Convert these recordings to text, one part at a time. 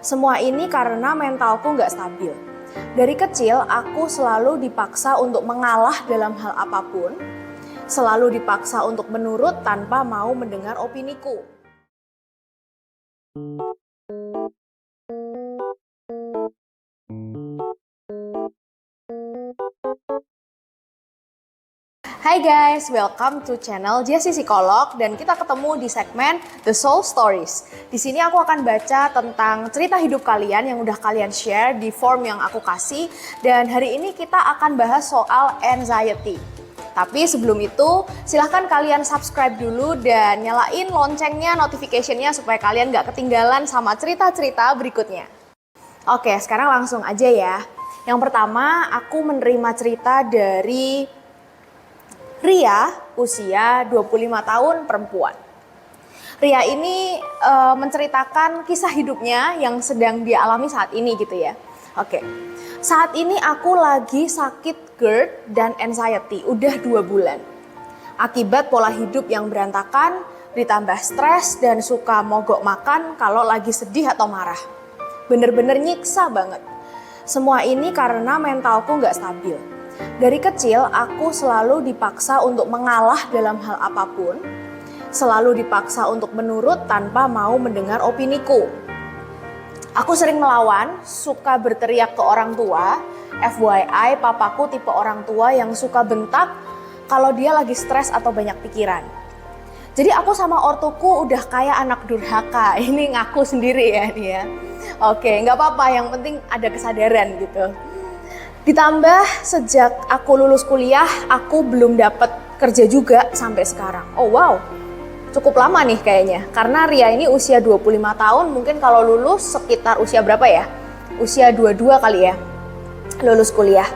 Semua ini karena mentalku nggak stabil. Dari kecil, aku selalu dipaksa untuk mengalah dalam hal apapun, selalu dipaksa untuk menurut tanpa mau mendengar opiniku. Hai guys, welcome to channel Jessie Psikolog dan kita ketemu di segmen The Soul Stories. Di sini aku akan baca tentang cerita hidup kalian yang udah kalian share di form yang aku kasih, dan hari ini kita akan bahas soal anxiety. Tapi sebelum itu, silahkan kalian subscribe dulu dan nyalain loncengnya, notification-nya supaya kalian gak ketinggalan sama cerita-cerita berikutnya. Oke, sekarang langsung aja ya. Yang pertama, aku menerima cerita dari Ria, usia 25 tahun, perempuan. Ria ini menceritakan kisah hidupnya yang sedang dia alami saat ini gitu ya. Oke, saat ini aku lagi sakit GERD dan anxiety, udah 2 bulan. Akibat pola hidup yang berantakan, ditambah stres dan suka mogok makan kalau lagi sedih atau marah. Bener-bener nyiksa banget. Semua ini karena mentalku nggak stabil. Dari kecil, aku selalu dipaksa untuk mengalah dalam hal apapun, selalu dipaksa untuk menurut tanpa mau mendengar opiniku. Aku sering melawan, suka berteriak ke orang tua. FYI, papaku tipe orang tua yang suka bentak kalau dia lagi stres atau banyak pikiran. Jadi aku sama ortuku udah kayak anak durhaka. Ini ngaku sendiri ya nih ya. Oke, nggak apa-apa, yang penting ada kesadaran gitu. Ditambah sejak aku lulus kuliah, aku belum dapat kerja juga sampai sekarang. Oh wow, cukup lama nih kayaknya. Karena Ria ini usia 25 tahun, mungkin kalau lulus sekitar usia berapa ya? Usia 22 kali ya, lulus kuliah.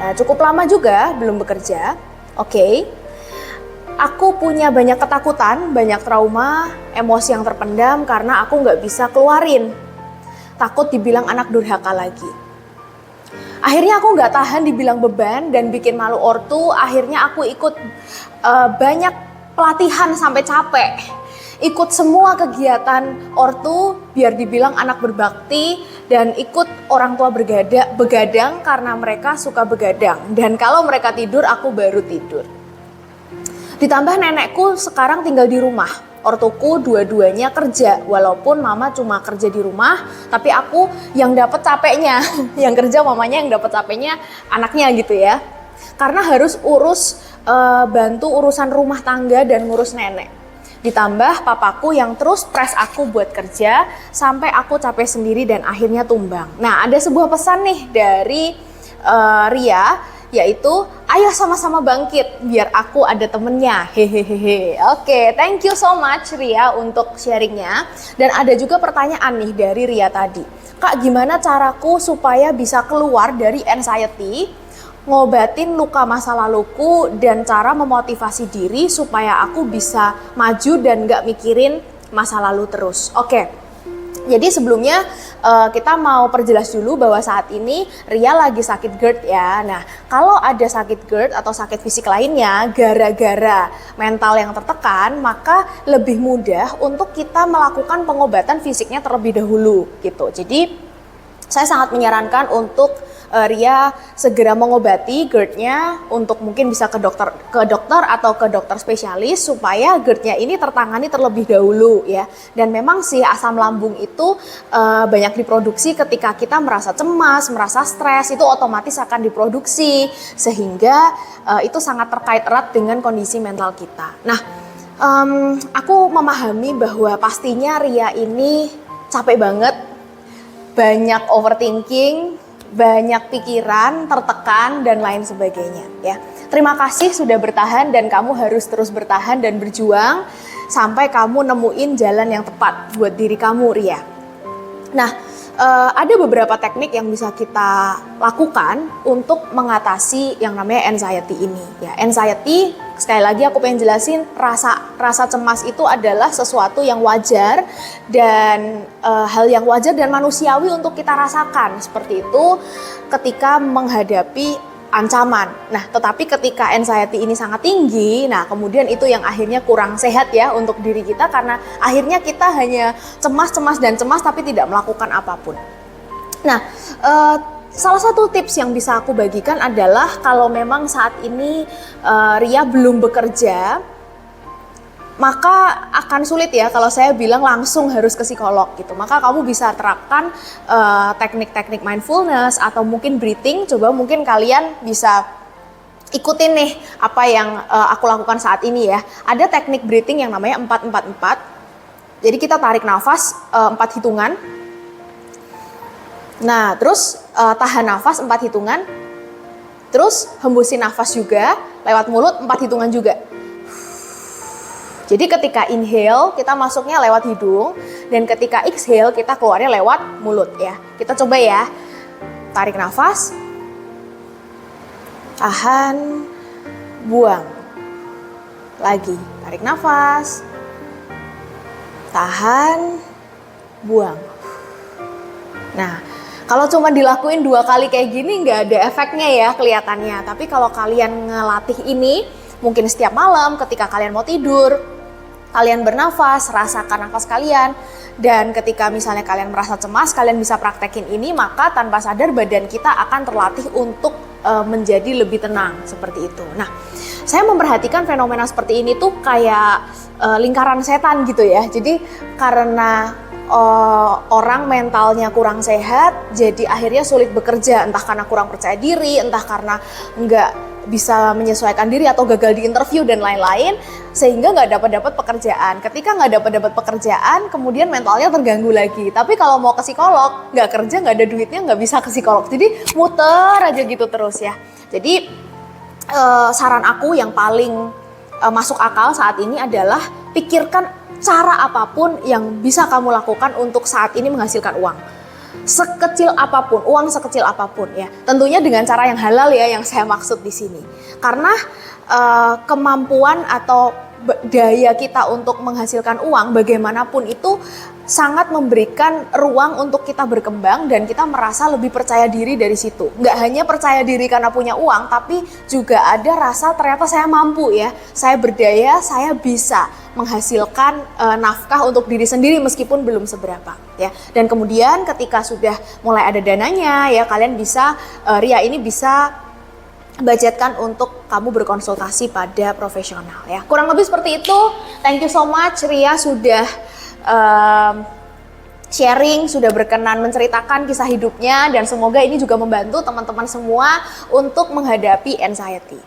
Nah, cukup lama juga belum bekerja. Oke. Aku punya banyak ketakutan, banyak trauma, emosi yang terpendam karena aku nggak bisa keluarin. Takut dibilang anak durhaka lagi. Akhirnya aku nggak tahan dibilang beban dan bikin malu ortu. Akhirnya aku ikut banyak pelatihan sampai capek. Ikut semua kegiatan ortu biar dibilang anak berbakti, dan ikut orang tua begadang karena mereka suka begadang. Dan kalau mereka tidur, aku baru tidur. Ditambah nenekku sekarang tinggal di rumah. Ortuku dua-duanya kerja, walaupun mama cuma kerja di rumah, tapi aku yang dapat capeknya, yang kerja mamanya, yang dapat capeknya anaknya gitu ya. Karena harus bantu urusan rumah tangga dan ngurus nenek. Ditambah papaku yang terus press aku buat kerja, sampai aku capek sendiri dan akhirnya tumbang. Nah, ada sebuah pesan nih dari Ria, yaitu ayo sama-sama bangkit biar aku ada temennya. Hehehe. Oke, thank you so much Ria untuk sharingnya. Dan ada juga pertanyaan nih dari Ria tadi. Kak, gimana caraku supaya bisa keluar dari anxiety, ngobatin luka masa laluku, dan cara memotivasi diri supaya aku bisa maju dan gak mikirin masa lalu terus. Oke. Jadi sebelumnya kita mau perjelas dulu bahwa saat ini Ria lagi sakit GERD ya. Nah, kalau ada sakit GERD atau sakit fisik lainnya gara-gara mental yang tertekan, maka lebih mudah untuk kita melakukan pengobatan fisiknya terlebih dahulu gitu. Jadi saya sangat menyarankan untuk Ria segera mengobati GERD-nya, untuk mungkin bisa ke dokter atau ke dokter spesialis supaya GERD-nya ini tertangani terlebih dahulu ya. Dan memang sih asam lambung itu banyak diproduksi ketika kita merasa cemas, merasa stres, itu otomatis akan diproduksi, sehingga itu sangat terkait erat dengan kondisi mental kita. Nah, aku memahami bahwa pastinya Ria ini capek banget, banyak overthinking, banyak pikiran, tertekan, dan lain sebagainya ya. Terima kasih sudah bertahan, dan kamu harus terus bertahan dan berjuang sampai kamu nemuin jalan yang tepat buat diri kamu, Ria. Nah, ada beberapa teknik yang bisa kita lakukan untuk mengatasi yang namanya anxiety ini ya. Anxiety, sekali lagi aku pengen jelasin, rasa cemas itu adalah sesuatu yang wajar dan hal yang wajar dan manusiawi untuk kita rasakan. Seperti itu ketika menghadapi ancaman. Nah, tetapi ketika anxiety ini sangat tinggi, nah kemudian itu yang akhirnya kurang sehat ya untuk diri kita, karena akhirnya kita hanya cemas tapi tidak melakukan apapun. Nah, salah satu tips yang bisa aku bagikan adalah kalau memang saat ini Ria belum bekerja, maka akan sulit ya kalau saya bilang langsung harus ke psikolog gitu. Maka kamu bisa terapkan teknik-teknik mindfulness atau mungkin breathing. Coba mungkin kalian bisa ikutin nih apa yang aku lakukan saat ini ya. Ada teknik breathing yang namanya 4-4-4. Jadi kita tarik nafas 4 hitungan. Nah, terus tahan nafas 4 hitungan. Terus hembusin nafas juga lewat mulut 4 hitungan juga. Jadi ketika inhale kita masuknya lewat hidung, dan ketika exhale kita keluarnya lewat mulut ya. Kita coba ya. Tarik nafas, tahan, buang. Lagi, tarik nafas, tahan, buang. Nah, kalau cuma dilakuin 2 kali kayak gini nggak ada efeknya ya kelihatannya. Tapi kalau kalian ngelatih ini, mungkin setiap malam ketika kalian mau tidur, kalian bernafas, rasakan nafas kalian, dan ketika misalnya kalian merasa cemas, kalian bisa praktekin ini, maka tanpa sadar badan kita akan terlatih untuk menjadi lebih tenang, seperti itu. Nah, saya memperhatikan fenomena seperti ini tuh kayak lingkaran setan gitu ya. Jadi karena orang mentalnya kurang sehat, jadi akhirnya sulit bekerja, entah karena kurang percaya diri, entah karena nggak bisa menyesuaikan diri atau gagal di interview dan lain-lain, sehingga nggak dapat pekerjaan. Ketika nggak dapat pekerjaan, kemudian mentalnya terganggu lagi. Tapi kalau mau ke psikolog, nggak kerja, nggak ada duitnya, nggak bisa ke psikolog. Jadi muter aja gitu terus ya. Jadi saran aku yang paling masuk akal saat ini adalah pikirkan cara apapun yang bisa kamu lakukan untuk saat ini menghasilkan uang. Sekecil apapun, uang sekecil apapun ya. Tentunya dengan cara yang halal ya, yang saya maksud di sini. Karena kemampuan atau daya kita untuk menghasilkan uang bagaimanapun itu sangat memberikan ruang untuk kita berkembang dan kita merasa lebih percaya diri dari situ. Nggak hanya percaya diri karena punya uang, tapi juga ada rasa ternyata saya mampu ya, saya berdaya, saya bisa menghasilkan nafkah untuk diri sendiri meskipun belum seberapa ya. Dan kemudian ketika sudah mulai ada dananya ya, kalian bisa Ria ini bisa budgetkan untuk kamu berkonsultasi pada profesional ya. Kurang lebih seperti itu. Thank you so much Ria sudah sharing, sudah berkenan menceritakan kisah hidupnya, dan semoga ini juga membantu teman-teman semua untuk menghadapi anxiety.